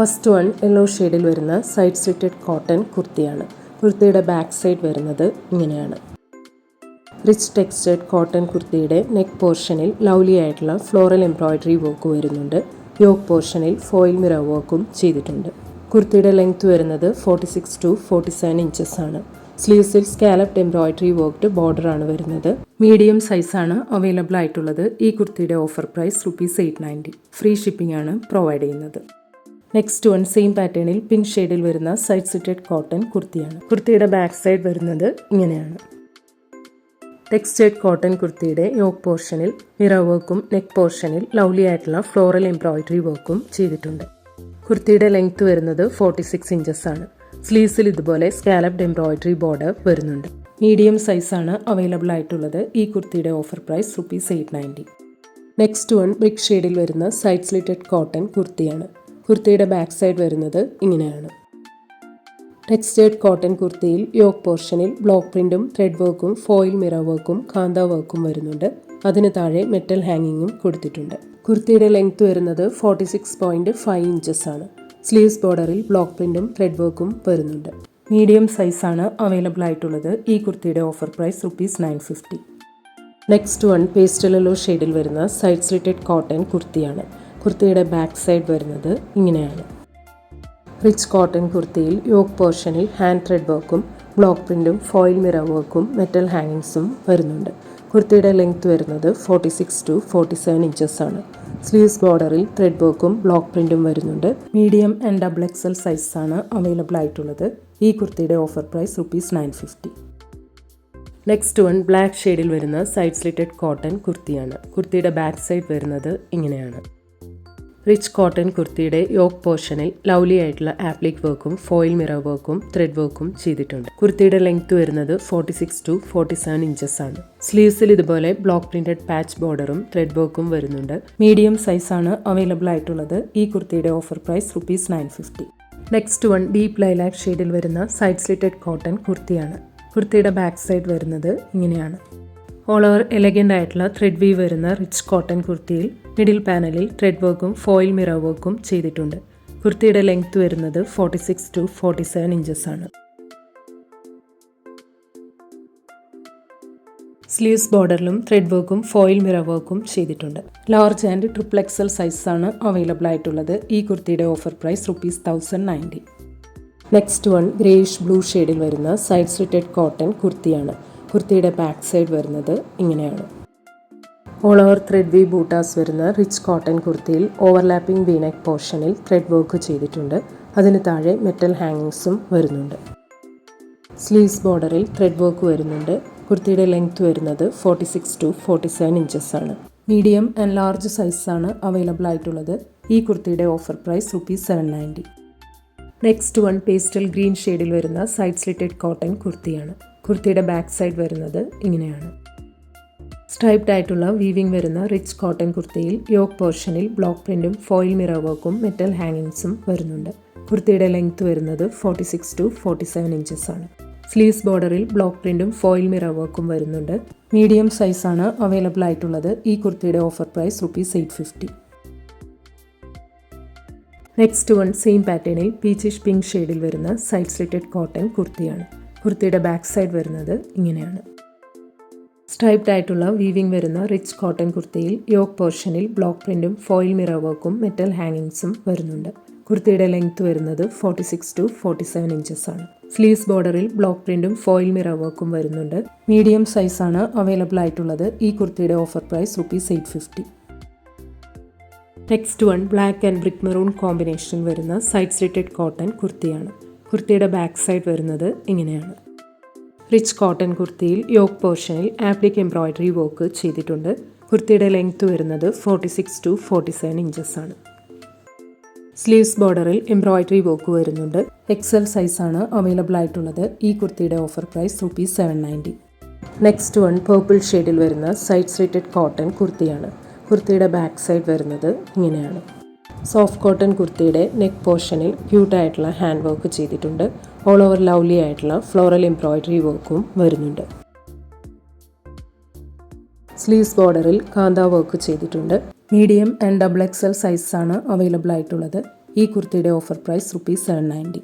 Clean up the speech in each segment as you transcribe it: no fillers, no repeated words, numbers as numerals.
First one yellow ഷെയ്ഡിൽ വരുന്ന side slitted cotton കുർത്തിയാണ്. കുർത്തിയുടെ ബാക്ക് സൈഡ് വരുന്നത് ഇങ്ങനെയാണ്. റിച്ച് ടെക്സ്റ്റേർഡ് കോട്ടൺ കുർത്തിയുടെ നെക്ക് പോർഷനിൽ ലവ്ലി ആയിട്ടുള്ള ഫ്ലോറൽ എംബ്രോയിഡറി വർക്ക് വരുന്നുണ്ട്. യോക്ക് പോർഷനിൽ ഫോയിൽ മിറർ വർക്കും ചെയ്തിട്ടുണ്ട്. കുർത്തിയുടെ ലെങ്ത് വരുന്നത് 46 to 47 ഇഞ്ചസ് ആണ്. സ്ലീവ്സിൽ സ്കാലപ്ഡ് എംബ്രോയിഡറി വർക്ക്ഡ് ബോർഡർ ആണ് വരുന്നത്. മീഡിയം സൈസാണ് അവൈലബിൾ ആയിട്ടുള്ളത്. ഈ കുർത്തിയുടെ ഓഫർ പ്രൈസ് ₹890. ഫ്രീ ഷിപ്പിംഗ് ആണ് പ്രൊവൈഡ് ചെയ്യുന്നത്. നെക്സ്റ്റ് വൺ സെയിം പാറ്റേണിൽ പിങ്ക് ഷെയ്ഡിൽ വരുന്ന സൈഡ് സ്ലിറ്റഡ് കോട്ടൺ കുർത്തിയാണ്. കുർത്തിയുടെ ബാക്ക് സൈഡ് വരുന്നത് ഇങ്ങനെയാണ്. ടെക്സ്റ്റേർഡ് കോട്ടൺ കുർത്തിയുടെ യോക്ക് പോർഷനിൽ മിറർ വർക്കും നെക്ക് പോർഷനിൽ ലവ്ലി ആയിട്ടുള്ള ഫ്ലോറൽ എംബ്രോയിഡറി വർക്കും ചെയ്തിട്ടുണ്ട്. കുർത്തിയുടെ ലെങ്ത് വരുന്നത് 46 ഇഞ്ചസ് ആണ്. സ്ലീവ്സിൽ ഇതുപോലെ സ്കാലപ്ഡ് എംബ്രോയിഡറി ബോർഡർ വരുന്നുണ്ട്. മീഡിയം സൈസാണ് അവൈലബിൾ ആയിട്ടുള്ളത്. ഈ കുർത്തിയുടെ offer price ₹890. Next one brick ഷെയ്ഡിൽ വരുന്ന സൈഡ് സ്ലിറ്റഡ് കോട്ടൺ കുർത്തിയാണ്. കുർത്തിയുടെ ബാക്ക് സൈഡ് വരുന്നത് ഇങ്ങനെയാണ്. ടെക്സ്റ്റേർഡ് കോട്ടൺ കുർത്തിയിൽ യോക്ക് പോർഷനിൽ ബ്ലോക്ക് പ്രിന്റും ത്രെഡ് വർക്കും ഫോയിൽ മിറർ വർക്കും കാന്ത വർക്കും വരുന്നുണ്ട്. അതിന് താഴെ മെറ്റൽ ഹാങ്ങിങ്ങും കൊടുത്തിട്ടുണ്ട്. കുർത്തിയുടെ ലെങ്ത് വരുന്നത് 46.5 ഇഞ്ചസ് ആണ്. സ്ലീവ്സ് ബോർഡറിൽ ബ്ലോക്ക് പ്രിന്റും ത്രെഡ് വർക്കും വരുന്നുണ്ട്. മീഡിയം സൈസാണ് അവൈലബിൾ ആയിട്ടുള്ളത്. ഈ കുർത്തിയുടെ offer price ₹950. Next one pastel yellow ഷെയ്ഡിൽ വരുന്ന സൈഡ് സ്ലിറ്റഡ് കോട്ടൺ കുർത്തിയാണ്. കുർത്തിയുടെ ബാക്ക് സൈഡ് വരുന്നത് ഇങ്ങനെയാണ്. റിച്ച് കോട്ടൺ കുർത്തിയിൽ യോക്ക് പോർഷനിൽ ഹാൻഡ് ത്രെഡ് വർക്കും ബ്ലോക്ക് പ്രിന്റും ഫോയിൽ മിറർ വർക്കും മെറ്റൽ ഹാങ്ങിങ്സും വരുന്നുണ്ട്. കുർത്തിയുടെ ലെങ്ത് വരുന്നത് 46 to 47 ഇഞ്ചസ് ആണ്. സ്ലീവ്സ് ബോർഡറിൽ ത്രെഡ് വർക്കും ബ്ലോക്ക് പ്രിന്റും വരുന്നുണ്ട്. മീഡിയം ആൻഡ് XXL സൈസാണ് അവൈലബിൾ ആയിട്ടുള്ളത്. ഈ കുർത്തിയുടെ offer price ₹950. Next one black ഷെയ്ഡിൽ വരുന്ന സൈഡ് സ്ലിറ്റഡ് കോട്ടൺ കുർത്തിയാണ്. കുർത്തിയുടെ ബാക്ക് സൈഡ് വരുന്നത് ഇങ്ങനെയാണ്. റിച്ച് കോട്ടൺ കുർത്തിയുടെ യോക്ക് പോർഷനിൽ ലവ്ലി ആയിട്ടുള്ള ആപ്ലിക് വർക്കും ഫോയിൽ മിറർ വർക്കും ത്രെഡ് വർക്കും ചെയ്തിട്ടുണ്ട്. കുർത്തിയുടെ ലെങ്ത് വരുന്നത് 46 to 47 ഇഞ്ചസ് ആണ്. സ്ലീവ്സിൽ ഇതുപോലെ ബ്ലോക്ക് പ്രിന്റഡ് പാച്ച് ബോർഡറും ത്രെഡ് വർക്കും വരുന്നുണ്ട്. മീഡിയം സൈസാണ് അവൈലബിൾ ആയിട്ടുള്ളത്. ഈ കുർത്തിയുടെ offer price ₹950. Next one deep lilac ഷെയ്ഡിൽ വരുന്ന സൈഡ് സ്ലിറ്റഡ് കോട്ടൺ കുർത്തിയാണ്. കുർത്തിയുടെ ബാക്ക് സൈഡ് വരുന്നത് ഇങ്ങനെയാണ്. ഓൾ ഓവർ എലഗൻ്റ് ആയിട്ടുള്ള ത്രെഡ് വീവ് വരുന്ന റിച്ച് കോട്ടൺ കുർത്തിയിൽ മിഡിൽ പാനലിൽ ത്രെഡ് വർക്കും ഫോയിൽ മിറർ വർക്കും ചെയ്തിട്ടുണ്ട്. കുർത്തിയുടെ ലെങ്ത് വരുന്നത് 46 to 47 ഇഞ്ചസ് ആണ്. സ്ലീവ്സ് ബോർഡറിലും ത്രെഡ് വർക്കും ഫോയിൽ മിറർ വർക്കും ചെയ്തിട്ടുണ്ട്. ലാർജ് ആൻഡ് XXL സൈസാണ് അവൈലബിൾ ആയിട്ടുള്ളത്. ഈ കുർത്തിയുടെ offer price ₹1090. Next one greyish blue ഷെയ്ഡിൽ വരുന്ന സൈഡ് സ്ലിറ്റഡ് കോട്ടൺ കുർത്തിയാണ്. കുർത്തിയുടെ ബാക്ക് സൈഡ് വരുന്നത് ഇങ്ങനെയാണ്. ഓൾ ഓവർ ത്രെഡ് വി ബൂട്ടാസ് വരുന്ന റിച്ച് കോട്ടൺ കുർത്തിയിൽ ഓവർലാപ്പിംഗ് വീനെക്ക് പോർഷനിൽ ത്രെഡ് വർക്ക് ചെയ്തിട്ടുണ്ട്. അതിന് താഴെ മെറ്റൽ ഹാങ്ങിങ്സും വരുന്നുണ്ട്. സ്ലീവ്സ് ബോർഡറിൽ ത്രെഡ് വർക്ക് വരുന്നുണ്ട്. കുർത്തിയുടെ ലെങ്ത് വരുന്നത് 46 to 47 ഇഞ്ചസ് ആണ്. മീഡിയം ആൻഡ് ലാർജ് സൈസാണ് അവൈലബിൾ ആയിട്ടുള്ളത്. ഈ കുർത്തിയുടെ offer price ₹790. Next one pastel green ഷെയ്ഡിൽ വരുന്ന സൈഡ് സ്ലിറ്റഡ് കോട്ടൺ കുർത്തിയാണ്. കുർത്തിയുടെ ബാക്ക് സൈഡ് വരുന്നത് ഇങ്ങനെയാണ്. സ്ട്രൈപ്ഡ് ആയിട്ടുള്ള വീവിംഗ് വരുന്ന റിച്ച് കോട്ടൺ കുർത്തിയിൽ യോക്ക് പോർഷനിൽ ബ്ലോക്ക് പ്രിന്റും ഫോയിൽ മിറർ വർക്കും മെറ്റൽ ഹാങ്ങിങ്സും വരുന്നുണ്ട്. കുർത്തിയുടെ ലെങ്ത് വരുന്നത് 46 to 47 ഇഞ്ചസ് ആണ്. സ്ലീവ്സ് ബോർഡറിൽ ബ്ലോക്ക് പ്രിന്റും ഫോയിൽ മിറർ വർക്കും വരുന്നുണ്ട്. മീഡിയം സൈസാണ് അവൈലബിൾ ആയിട്ടുള്ളത്. ഈ കുർത്തിയുടെ offer price ₹850. Next one same പാറ്റേണിൽ പീച്ചിഷ് പിങ്ക് ഷെയ്ഡിൽ വരുന്ന സൈഡ് സ്ലിറ്റഡ് കോട്ടൺ കുർത്തിയാണ്. കുർത്തിയുടെ ബാക്ക് സൈഡ് വരുന്നത് ഇങ്ങനെയാണ്. സ്ട്രൈപ്ഡ് ആയിട്ടുള്ള വീവിംഗ് വരുന്ന റിച്ച് കോട്ടൺ കുർത്തിയിൽ യോക്ക് പോർഷനിൽ ബ്ലോക്ക് പ്രിന്റും ഫോയിൽ മിറർ വർക്കും മെറ്റൽ ഹാങ്ങിങ്സും വരുന്നുണ്ട്. കുർത്തിയുടെ ലെങ്ത് വരുന്നത് 46 to 47 ഇഞ്ചസ് ആണ്. സ്ലീവ്സ് ബോർഡറിൽ ബ്ലോക്ക് പ്രിന്റും ഫോയിൽ മിറർ വർക്കും വരുന്നുണ്ട്. മീഡിയം സൈസാണ് അവൈലബിൾ ആയിട്ടുള്ളത്. ഈ കുർത്തിയുടെ offer price ₹850. Next one black and brick maroon combination വരുന്ന സൈഡ് സ്ലിറ്റഡ് കോട്ടൺ കുർത്തിയാണ്. കുർത്തിയുടെ ബാക്ക് സൈഡ് വരുന്നത് ഇങ്ങനെയാണ്. റിച്ച് കോട്ടൺ കുർത്തിയിൽ യോക്ക് പോർഷനിൽ ആപ്ലിക് എംബ്രോയിഡറി വർക്ക് ചെയ്തിട്ടുണ്ട്. കുർത്തിയുടെ ലെങ്ത് വരുന്നത് 46 to 47 ഇഞ്ചസ് ആണ്. സ്ലീവ്സ് ബോർഡറിൽ എംബ്രോയിഡറി വർക്ക് വരുന്നുണ്ട്. XL സൈസാണ് അവൈലബിൾ ആയിട്ടുള്ളത്. ഈ കുർത്തിയുടെ offer price ₹790. Next one purple ഷെയ്ഡിൽ വരുന്ന സൈഡ് സ്ലിറ്റഡ് കോട്ടൺ കുർത്തിയാണ്. കുർത്തിയുടെ ബാക്ക് സൈഡ് വരുന്നത് ഇങ്ങനെയാണ്. സോഫ്റ്റ് കോട്ടൺ കുർത്തിയുടെ നെക്ക് പോർഷനിൽ ക്യൂട്ടായിട്ടുള്ള ഹാൻഡ് വർക്ക് ചെയ്തിട്ടുണ്ട്. ഓൾ ഓവർ ലവ്ലി ആയിട്ടുള്ള ഫ്ലോറൽ എംബ്രോയിഡറി വർക്കും വരുന്നുണ്ട്. സ്ലീവ്സ് ബോർഡറിൽ കാന്ത വർക്ക് ചെയ്തിട്ടുണ്ട്. മീഡിയം ആൻഡ് XXL സൈസാണ് അവൈലബിൾ ആയിട്ടുള്ളത്. ഈ കുർത്തിയുടെ offer price ₹790.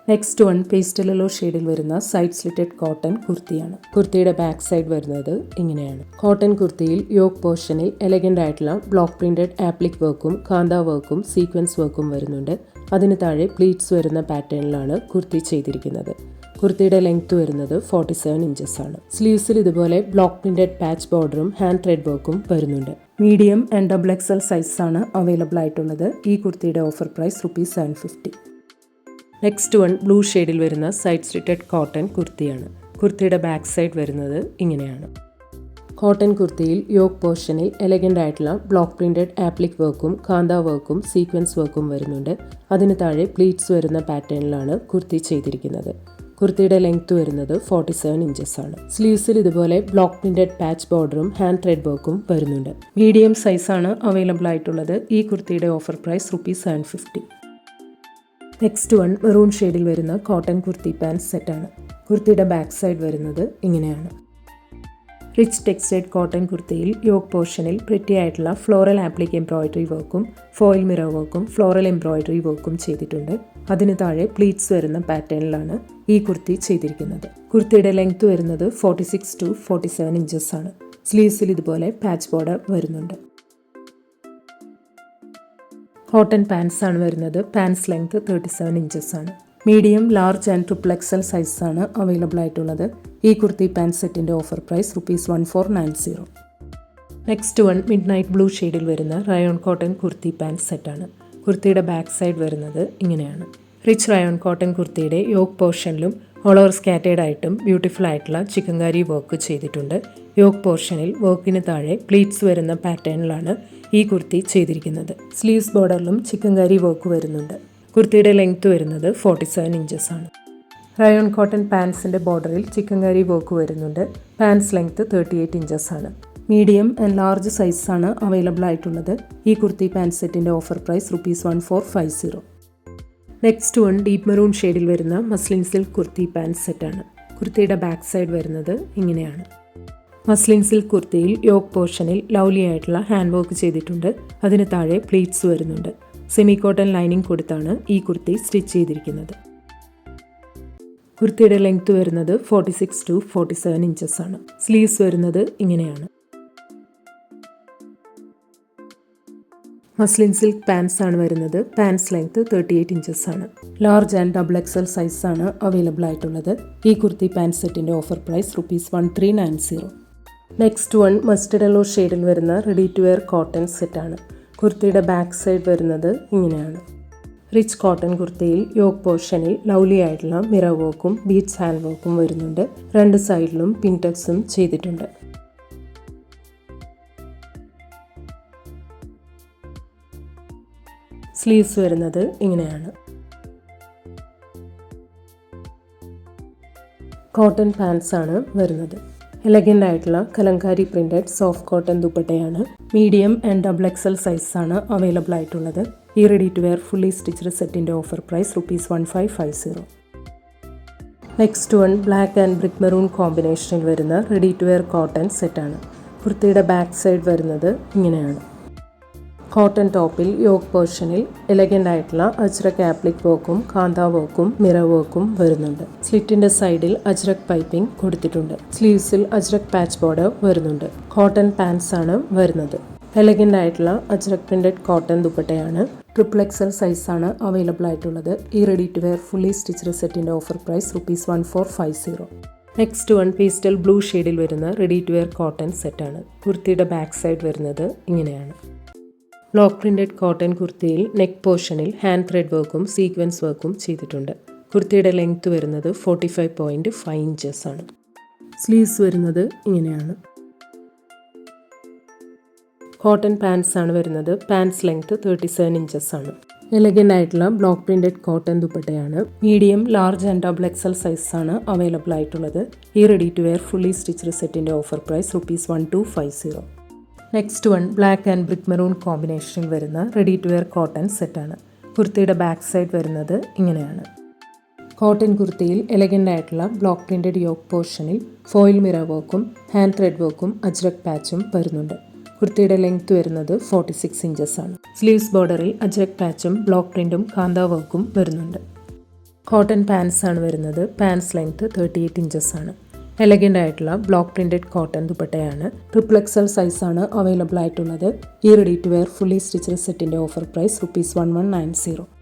Next one pastel yellow ഷെയ്ഡിൽ വരുന്ന സൈഡ് സ്ലിറ്റഡ് കോട്ടൺ കുർത്തിയാണ്. കുർത്തിയുടെ ബാക്ക് സൈഡ് വരുന്നത് ഇങ്ങനെയാണ്. കോട്ടൺ കുർത്തിയിൽ യോക്ക് പോർഷനിൽ എലഗന്റ് ആയിട്ടുള്ള ബ്ലോക്ക് പ്രിന്റഡ് ആപ്ലിക് വർക്കും കാന്ത വർക്കും സീക്വൻസ് വർക്കും വരുന്നുണ്ട്. അതിന് താഴെ പ്ലീറ്റ്സ് വരുന്ന പാറ്റേണിലാണ് കുർത്തി ചെയ്തിരിക്കുന്നത്. കുർത്തിയുടെ ലെങ്ത് വരുന്നത് 47 ഇഞ്ചസ് ആണ്. സ്ലീവ്സിൽ ഇതുപോലെ ബ്ലോക്ക് പ്രിന്റഡ് പാച്ച് ബോർഡറും ഹാൻഡ് ത്രെഡ് വർക്കും വരുന്നുണ്ട്. മീഡിയം ആൻഡ് XXL സൈസ് ആണ് അവൈലബിൾ ആയിട്ടുള്ളത്. ഈ കുർത്തിയുടെ offer price ₹750. Next one blue ഷെയ്ഡിൽ വരുന്ന സൈഡ് സ്ലിറ്റഡ് കോട്ടൺ കുർത്തിയാണ്. കുർത്തിയുടെ ബാക്ക് സൈഡ് വരുന്നത് ഇങ്ങനെയാണ്. കോട്ടൺ കുർത്തിയിൽ യോക്ക് പോർഷനിൽ എലഗന്റ് ആയിട്ടുള്ള ബ്ലോക്ക് പ്രിന്റഡ് ആപ്ലിക് വർക്കും കാന്ത വർക്കും സീക്വൻസ് വർക്കും വരുന്നുണ്ട്. അതിന് താഴെ പ്ലീറ്റ്സ് വരുന്ന പാറ്റേണിലാണ് കുർത്തി ചെയ്തിരിക്കുന്നത്. കുർത്തിയുടെ ലെങ്ത് വരുന്നത് 47 ഇഞ്ചസ് ആണ്. സ്ലീവ്സിൽ ഇതുപോലെ ബ്ലോക്ക് പ്രിന്റഡ് പാച്ച് ബോർഡറും ഹാൻഡ് ത്രെഡ് വർക്കും വരുന്നുണ്ട്. മീഡിയം സൈസാണ് അവൈലബിൾ ആയിട്ടുള്ളത്. ഈ കുർത്തിയുടെ offer price ₹750. Next one maroon ഷെയ്ഡിൽ വരുന്ന കോട്ടൺ കുർത്തി പാൻറ് സെറ്റാണ്. കുർത്തിയുടെ ബാക്ക് സൈഡ് വരുന്നത് ഇങ്ങനെയാണ്. റിച്ച് ടെക്സ്റ്റൈഡ് കോട്ടൺ കുർത്തിയിൽ യോക്ക് പോർഷനിൽ പ്രിറ്റി ആയിട്ടുള്ള ഫ്ലോറൽ ആപ്ലിക് എംബ്രോയിഡറി വർക്കും ഫോയിൽ മിറർ വർക്കും ഫ്ലോറൽ എംബ്രോയിഡറി വർക്കും ചെയ്തിട്ടുണ്ട്. അതിന് താഴെ പ്ലീറ്റ്സ് വരുന്ന പാറ്റേണിലാണ് ഈ കുർത്തി ചെയ്തിരിക്കുന്നത്. കുർത്തിയുടെ ലെങ്ത് വരുന്നത് 46 to 47 ഇഞ്ചസ് ആണ്. സ്ലീവ്സിൽ ഇതുപോലെ പാച്ച് ബോർഡർ വരുന്നുണ്ട്. കോട്ടൺ പാൻസ് ആണ് വരുന്നത്. പാൻസ് ലെങ്ത് 37 ഇഞ്ചസ് ആണ്. Medium, large and XXL size ആണ് അവൈലബിൾ ആയിട്ടുള്ളത്. ഈ കുർത്തി പാൻറ് സെറ്റിന്റെ offer price ₹1490. Next one midnight blue ഷെയ്ഡിൽ വരുന്ന റയോൺ കോട്ടൺ കുർത്തി പാൻറ് സെറ്റാണ്. കുർത്തിയുടെ ബാക്ക് സൈഡ് വരുന്നത് ഇങ്ങനെയാണ്. റിച്ച് റയോൺ കോട്ടൺ കുർത്തിയുടെ യോക്ക് പോർഷനിലും ഓൾ ഓവർ സ്കാറ്റേഡ് ആയിട്ടും ബ്യൂട്ടിഫുൾ ആയിട്ടുള്ള ചിക്കൻകാരി വർക്ക് ചെയ്തിട്ടുണ്ട്. യോക്ക് പോർഷനിൽ വർക്കിന് താഴെ പ്ലീറ്റ്സ് വരുന്ന പാറ്റേണിലാണ് ഈ കുർത്തി ചെയ്തിരിക്കുന്നത്. സ്ലീവ്സ് ബോർഡറിലും ചിക്കൻകാരി വർക്ക് വരുന്നുണ്ട്. കുർത്തിയുടെ ലെങ്ത് വരുന്നത് 47 ഇഞ്ചസ് ആണ്. റയോൺ കോട്ടൺ പാൻസിന്റെ ബോർഡറിൽ ചിക്കൻകാരി വർക്ക് വരുന്നുണ്ട്. പാൻസ് ലെങ്ത് 38 ഇഞ്ചസ് ആണ്. മീഡിയം ആൻഡ് ലാർജ് സൈസ് ആണ് അവൈലബിൾ ആയിട്ടുള്ളത്. ഈ കുർത്തി പാൻറ് സെറ്റിന്റെ offer price ₹1450. Next one deep maroon ഷെയ്ഡിൽ വരുന്ന മസ്ലിൻ സിൽക്ക് കുർത്തി പാൻറ് സെറ്റാണ്. കുർത്തിയുടെ ബാക്ക് സൈഡ് വരുന്നത് ഇങ്ങനെയാണ്. മസ്ലിൻ സിൽക്ക് കുർത്തിയിൽ യോക്ക് പോർഷനിൽ ലവ്ലി ആയിട്ടുള്ള ഹാൻഡ് വർക്ക് ചെയ്തിട്ടുണ്ട്. അതിന് താഴെ പ്ലീറ്റ്സ് വരുന്നുണ്ട്. സെമി കോട്ടൺ ലൈനിങ് കൊടുത്താണ് ഈ കുർത്തി സ്റ്റിച്ച് ചെയ്തിരിക്കുന്നത്. കുർത്തിയുടെ ലെങ്ത് വരുന്നത് 46 to 47 ഇഞ്ചസ് ആണ്. സ്ലീവ്സ് വരുന്നത് ഇങ്ങനെയാണ്. മസ്ലിൻ സിൽക്ക് പാൻസ് ആണ് വരുന്നത്. പാൻസ് ലെങ്ത് 38 ഇഞ്ചസ് ആണ്. ലാർജ് ആൻഡ് XXL സൈസ് ആണ് അവൈലബിൾ ആയിട്ടുള്ളത്. ഈ കുർത്തി പാൻറ് സെറ്റിന്റെ offer price ₹1390. Next one mustard yellow ഷെയ്ഡിൽ വരുന്ന റെഡി ടു വെയർ കോട്ടൺ സെറ്റാണ്. കുർത്തിയുടെ ബാക്ക് സൈഡ് വരുന്നത് ഇങ്ങനെയാണ്. റിച്ച് കോട്ടൺ കുർത്തിയിൽ യോക്ക് പോർഷനിൽ ലവ്ലി ആയിട്ടുള്ള മിറർ വർക്കും ബീഡ്സ് ഹാൻഡ് വർക്കും വരുന്നുണ്ട്. രണ്ട് സൈഡിലും പിൻടെക്സും ചെയ്തിട്ടുണ്ട്. സ്ലീവ്സ് വരുന്നത് ഇങ്ങനെയാണ്. കോട്ടൺ പാൻസ് ആണ് വരുന്നത്. എലഗന്റ് ആയിട്ടുള്ള കലങ്കാരി പ്രിന്റഡ് സോഫ്റ്റ് കോട്ടൺ ദുപ്പട്ടയാണ്. മീഡിയം ആൻഡ് XXL സൈസ് ആണ് അവൈലബിൾ ആയിട്ടുള്ളത്. ഈ ready to wear fully stitched സെറ്റിന്റെ offer price ₹1550. Next one black and brick maroon കോമ്പിനേഷനിൽ വരുന്ന റെഡി ടു വെയർ കോട്ടൺ സെറ്റാണ്. കുർത്തിയുടെ ബാക്ക് സൈഡ് വരുന്നത് ഇങ്ങനെയാണ്. കോട്ടൺ ടോപ്പിൽ യോക്ക് പോർഷനിൽ എലഗന്റ് ആയിട്ടുള്ള അജ്രക് ആപ്ലിക് വർക്കും കാന്ത വർക്കും മിറർ വർക്കും വരുന്നുണ്ട്. സ്ലിറ്റിന്റെ സൈഡിൽ അജ്രക് പൈപ്പിംഗ് കൊടുത്തിട്ടുണ്ട്. സ്ലീവ്സിൽ അജ്രക് പാച്ച് ബോർഡർ വരുന്നുണ്ട്. കോട്ടൺ പാൻസ് ആണ് വരുന്നത്. എലഗന്റ് ആയിട്ടുള്ള അജ്രക് പ്രിന്റഡ് കോട്ടൺ ദുപ്പട്ടയാണ്. XXL സൈസ് ആണ് അവൈലബിൾ ആയിട്ടുള്ളത്. ഈ ready to wear fully stitched സെറ്റിന്റെ offer price ₹1450. Next one pastel blue ഷെയ്ഡിൽ വരുന്ന റെഡി ടു വെയർ കോട്ടൺ സെറ്റാണ്. കുർത്തിയുടെ ബാക്ക് സൈഡ് വരുന്നത് ഇങ്ങനെയാണ്. ബ്ലോക്ക് പ്രിന്റഡ് കോട്ടൺ കുർത്തിയിൽ നെക്ക് പോർഷനിൽ ഹാൻഡ് ത്രെഡ് വർക്കും സീക്വൻസ് വർക്കും ചെയ്തിട്ടുണ്ട്. കുർത്തിയുടെ ലെങ്ത് വരുന്നത് 45.5 ഇഞ്ചസ് ആണ്. സ്ലീവ്സ് വരുന്നത് ഇങ്ങനെയാണ്. കോട്ടൺ പാൻസ് ആണ് വരുന്നത്. പാൻസ് ലെങ്ത് 37 ഇഞ്ചസ് ആണ്. എലഗന്റ് ആയിട്ടുള്ള ബ്ലോക്ക് പ്രിന്റഡ് കോട്ടൺ ദുപ്പട്ടയാണ്. Medium, large and XXL size ആണ് അവൈലബിൾ ആയിട്ടുള്ളത്. ഈ ready to wear fully stitched സെറ്റിന്റെ offer price ₹1250. Next one black and brick maroon കോമ്പിനേഷനിൽ വരുന്ന റെഡി ടു വെയർ കോട്ടൺ സെറ്റാണ്. കുർത്തിയുടെ ബാക്ക് സൈഡ് വരുന്നത് ഇങ്ങനെയാണ്. കോട്ടൺ കുർത്തിയിൽ എലഗന്റ് ആയിട്ടുള്ള ബ്ലോക്ക് പ്രിന്റഡ് യോക്ക് പോർഷനിൽ ഫോയിൽ മിറർ വർക്കും ഹാൻഡ് ത്രെഡ് വർക്കും അജ്രക് പാച്ചും വരുന്നുണ്ട്. കുർത്തിയുടെ ലെങ്ത് വരുന്നത് 46 ഇഞ്ചസ് ആണ്. സ്ലീവ്സ് ബോർഡറിൽ അജ്രക് പാച്ചും ബ്ലോക്ക് പ്രിന്റും കാന്ത വർക്കും വരുന്നുണ്ട്. കോട്ടൺ പാൻസ് ആണ് വരുന്നത്. പാൻസ് ലെങ്ത് 38 ഇഞ്ചസ് ആണ്. എലഗൻ്റ് ആയിട്ടുള്ള ബ്ലോക്ക് പ്രിന്റഡ് കോട്ടൺ ദുപ്പട്ടയാണ്. XXL സൈസാണ് അവൈലബിൾ ആയിട്ടുള്ളത്. ഈ ready to wear fully stitched സെറ്റിന്റെ ഓഫർ പ്രൈസ് ₹1190.